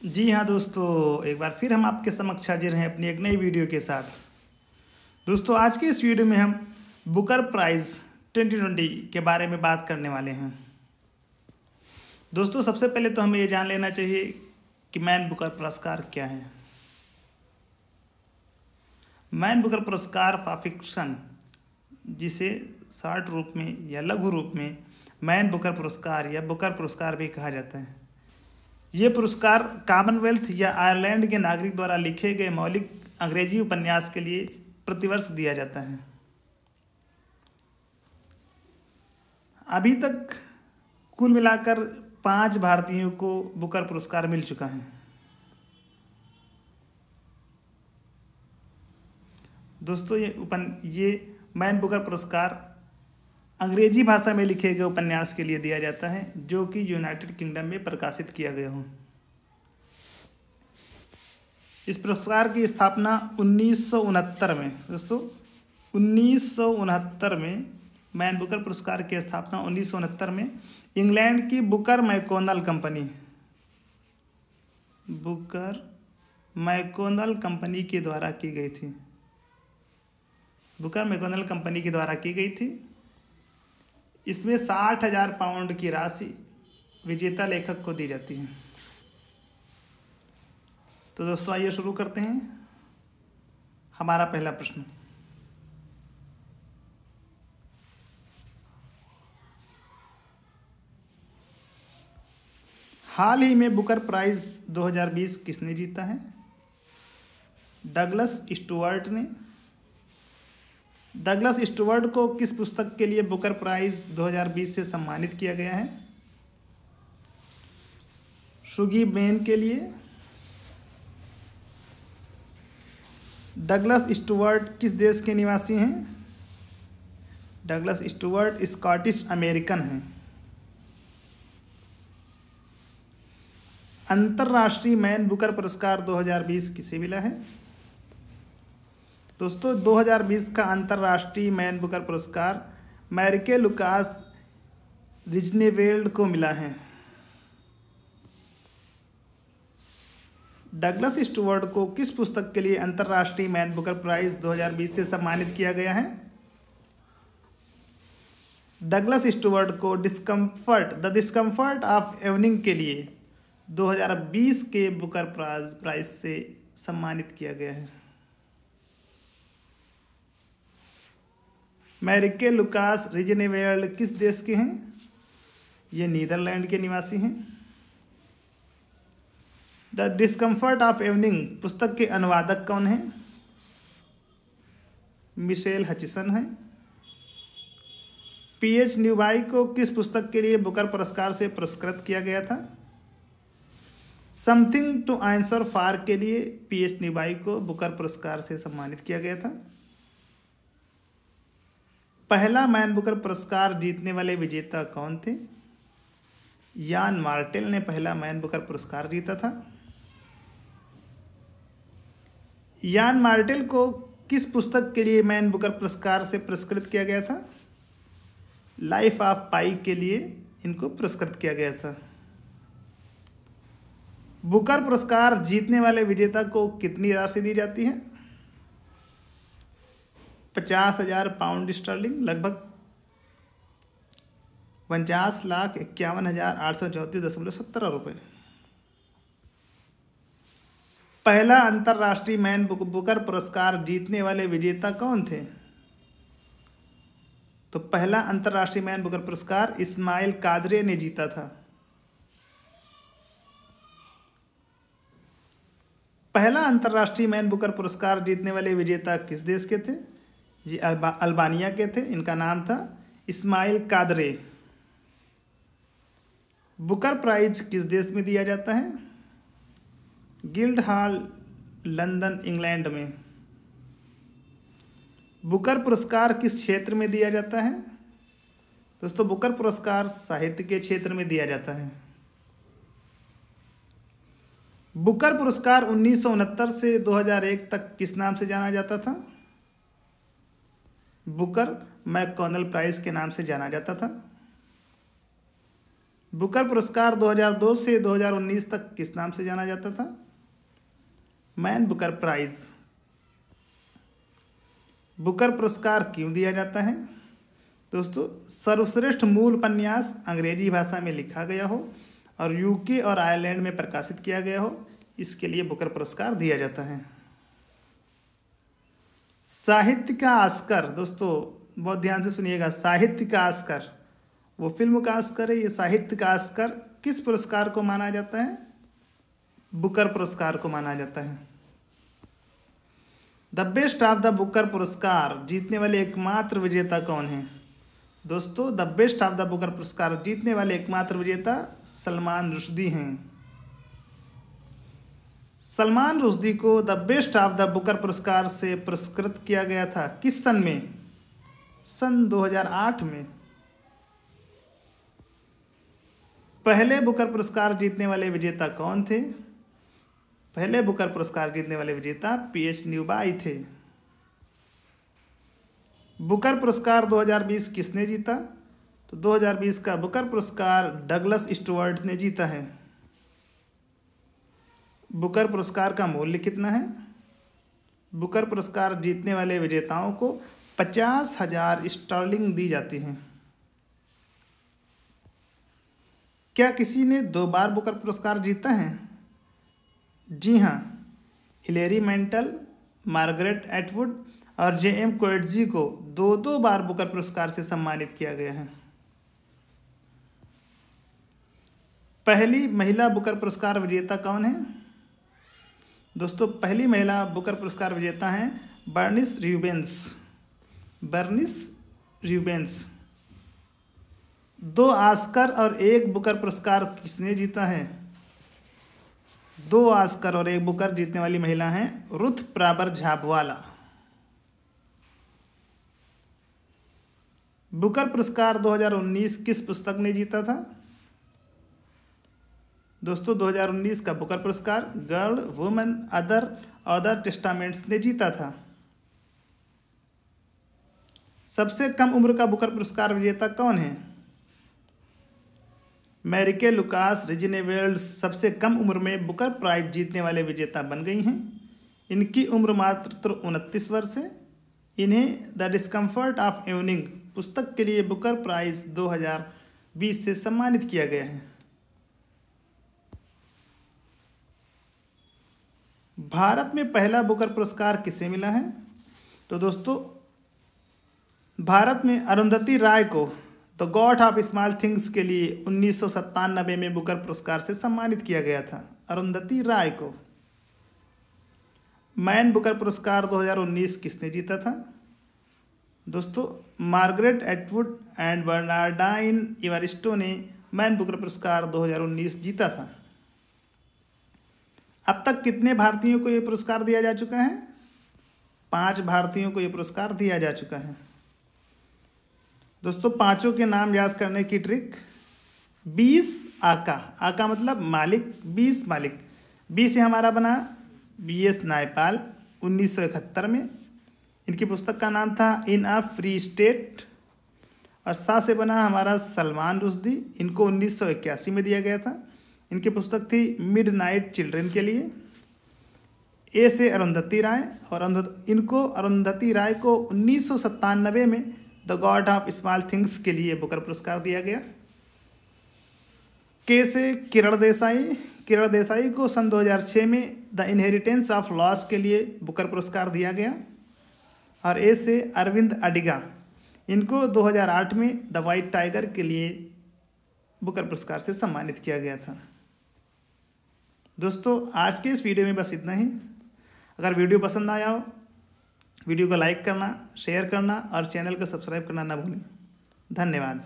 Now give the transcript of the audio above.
जी हाँ दोस्तों, एक बार फिर हम आपके समक्ष हाजिर हैं अपनी एक नई वीडियो के साथ। दोस्तों, आज के इस वीडियो में हम बुकर प्राइज़ 2020 के बारे में बात करने वाले हैं। दोस्तों, सबसे पहले तो हमें ये जान लेना चाहिए कि मैन बुकर पुरस्कार क्या है। मैन बुकर पुरस्कार फॉर फिक्शन, जिसे शॉर्ट रूप में या लघु रूप में मैन बुकर पुरस्कार या बुकर पुरस्कार भी कहा जाता है। ये पुरस्कार कॉमनवेल्थ या आयरलैंड के नागरिक द्वारा लिखे गए मौलिक अंग्रेजी उपन्यास के लिए प्रतिवर्ष दिया जाता है। अभी तक कुल मिलाकर 5 भारतीयों को बुकर पुरस्कार मिल चुका है। दोस्तों, ये मैन बुकर पुरस्कार अंग्रेजी भाषा में लिखे गए उपन्यास के लिए दिया जाता है जो कि यूनाइटेड किंगडम में प्रकाशित किया गया हो। इस पुरस्कार की स्थापना 1969 में, दोस्तों 1969 में मैन बुकर पुरस्कार की स्थापना 1969 में इंग्लैंड की बुकर मैकोनल कंपनी के द्वारा की गई थी। बुकर मैकोनल कंपनी के द्वारा की गई थी। इसमें 60,000 पाउंड की राशि विजेता लेखक को दी जाती है। तो दोस्तों, आइए शुरू करते हैं। हमारा पहला प्रश्न, हाल ही में बुकर प्राइज 2020 किसने जीता है? डगलस स्टुअर्ट ने। डगलस स्टुअर्ट को किस पुस्तक के लिए बुकर प्राइज 2020 से सम्मानित किया गया है? शुगी बेन के लिए। डगलस स्टुअर्ट किस देश के निवासी हैं? डगलस स्टुअर्ट स्कॉटिश अमेरिकन हैं। अंतर्राष्ट्रीय मैन बुकर पुरस्कार 2020 किसे मिला है? दोस्तों, 2020 का अंतर्राष्ट्रीय मैन बुकर पुरस्कार मैरिके लुकास रिजनेवेल्ड को मिला है। डगलस स्टुअर्ट को किस पुस्तक के लिए अंतर्राष्ट्रीय मैन बुकर प्राइज 2020 से सम्मानित किया गया है? डगलस स्टुअर्ट को द डिस्कम्फर्ट ऑफ इवनिंग के लिए 2020 के बुकर प्राइज से सम्मानित किया गया है। मैरिके लुकास रिजनेवेल्ड किस देश के हैं? ये नीदरलैंड के निवासी हैं। द डिस्कम्फर्ट ऑफ इवनिंग पुस्तक के अनुवादक कौन हैं? मिशेल हचिसन हैं। पीएच न्यूबाई को किस पुस्तक के लिए बुकर पुरस्कार से पुरस्कृत किया गया था? समथिंग टू आंसर फॉर के लिए पीएच न्यूबाई को बुकर पुरस्कार से सम्मानित किया गया था। पहला मैन बुकर पुरस्कार जीतने वाले विजेता कौन थे? यान मार्टेल ने पहला मैन बुकर पुरस्कार जीता था। यान मार्टेल को किस पुस्तक के लिए मैन बुकर पुरस्कार से पुरस्कृत किया गया था? लाइफ ऑफ पाई के लिए इनको पुरस्कृत किया गया था। बुकर पुरस्कार जीतने वाले विजेता को कितनी राशि दी जाती है? 50,000 पाउंड स्टर्लिंग, लगभग 50,51,834.17 रुपये। पहला अंतर्राष्ट्रीय मैन बुकर पुरस्कार जीतने वाले विजेता कौन थे? तो पहला अंतर्राष्ट्रीय मैन बुकर पुरस्कार इस्माइल कादरे ने जीता था। पहला अंतर्राष्ट्रीय मैन बुकर पुरस्कार जीतने वाले विजेता किस देश के थे? जी अल्बानिया के थे। इनका नाम था इस्माइल कादरे। बुकर प्राइज किस देश में दिया जाता है? गिल्डहॉल, लंदन, इंग्लैंड में। बुकर पुरस्कार किस क्षेत्र में दिया जाता है? दोस्तों, बुकर पुरस्कार साहित्य के क्षेत्र में दिया जाता है। बुकर पुरस्कार 1969 से 2001 तक किस नाम से जाना जाता था? बुकर मैककॉनल प्राइज के नाम से जाना जाता था। बुकर पुरस्कार 2002 से 2019 तक किस नाम से जाना जाता था? Man Booker prize. बुकर पुरस्कार क्यों दिया जाता है? दोस्तों, सर्वश्रेष्ठ मूल उपन्यास अंग्रेजी भाषा में लिखा गया हो और यूके और आयरलैंड में प्रकाशित किया गया हो, इसके लिए बुकर पुरस्कार दिया जाता है। साहित्य का ऑस्कर, दोस्तों बहुत ध्यान से सुनिएगा, साहित्य का ऑस्कर, वो फिल्म का ऑस्कर है, ये साहित्य का ऑस्कर किस पुरस्कार को माना जाता है? बुकर पुरस्कार को माना जाता है। The best of the Booker पुरस्कार जीतने वाले एकमात्र विजेता कौन है? दोस्तों, the best of the Booker पुरस्कार जीतने वाले एकमात्र विजेता सलमान रुश्दी हैं। सलमान रुश्दी को the best of the Booker पुरस्कार से पुरस्कृत किया गया था किस सन में? सन 2008 में। पहले बुकर पुरस्कार जीतने वाले विजेता कौन थे? पहले बुकर पुरस्कार जीतने वाले विजेता पीएच न्यूबाई थे। बुकर पुरस्कार 2020 किसने जीता? तो 2020 का बुकर पुरस्कार डगलस स्टुअर्ट ने जीता है। बुकर पुरस्कार का मूल्य कितना है? बुकर पुरस्कार जीतने वाले विजेताओं को 50,000 स्टर्लिंग दी जाती हैं। क्या किसी ने 2 बार बुकर पुरस्कार जीता है? जी हाँ, हिलेरी मैंटल, मार्गरेट एटवुड और जेएम कोएट्जी को 2-2 बार बुकर पुरस्कार से सम्मानित किया गया है। पहली महिला बुकर पुरस्कार विजेता कौन है? दोस्तों, पहली महिला बुकर पुरस्कार विजेता हैं बर्निस र्यूबेंस। बर्निस र्यूबेंस। 2 ऑस्कर और 1 बुकर पुरस्कार किसने जीता है? 2 ऑस्कर और 1 बुकर जीतने वाली महिला हैं रुथ प्राबर झाबवाला। बुकर पुरस्कार 2019 किस पुस्तक ने जीता था? दोस्तों, 2019 का बुकर पुरस्कार गर्ल, वुमेन, अदर टेस्टामेंट्स ने जीता था। सबसे कम उम्र का बुकर पुरस्कार विजेता कौन है? मैरिके लुकास रिजिनेवेल्ड सबसे कम उम्र में बुकर प्राइज जीतने वाले विजेता बन गई हैं। इनकी उम्र मात्र 29 वर्ष है। इन्हें द डिस्कम्फर्ट ऑफ इवनिंग पुस्तक के लिए बुकर प्राइज 2020 से सम्मानित किया गया है। भारत में पहला बुकर पुरस्कार किसे मिला है? तो दोस्तों, भारत में अरुंधति राय को the God of small things के लिए 1997 में बुकर पुरस्कार से सम्मानित किया गया था। अरुंधति राय को। मैन बुकर पुरस्कार 2019 किसने जीता था? दोस्तों, मार्गरेट एटवुड एंड बर्नार्डाइन इवारिस्टो ने मैन बुकर पुरस्कार 2019 जीता था। अब तक कितने भारतीयों को ये पुरस्कार दिया जा चुका है? 5 भारतीयों को ये पुरस्कार दिया जा चुका है। दोस्तों, 5 के नाम याद करने की ट्रिक, 20 आका, आका मतलब मालिक, 20 मालिक। 20 से हमारा बना बीएस नायपाल 1971 में, इनकी पुस्तक का नाम था इन अ फ्री स्टेट। और 7 से बना हमारा सलमान रुश्दी, इनको 1981 में दिया गया था, इनकी पुस्तक थी मिडनाइट चिल्ड्रन के लिए। ए से अरुंधति राय, और अरुंधति राय को 1997 में the God of small things के लिए बुकर पुरस्कार दिया गया। के से किरण देसाई को सन 2006 में द इनहेरिटेंस ऑफ लॉस के लिए बुकर पुरस्कार दिया गया। और ए से अरविंद अडिगा, इनको 2008 में द वाइट टाइगर के लिए बुकर पुरस्कार से सम्मानित किया गया था। दोस्तों, आज के इस वीडियो में बस इतना ही। अगर वीडियो पसंद आया हो, वीडियो को लाइक करना, शेयर करना और चैनल को सब्सक्राइब करना ना भूलें। धन्यवाद।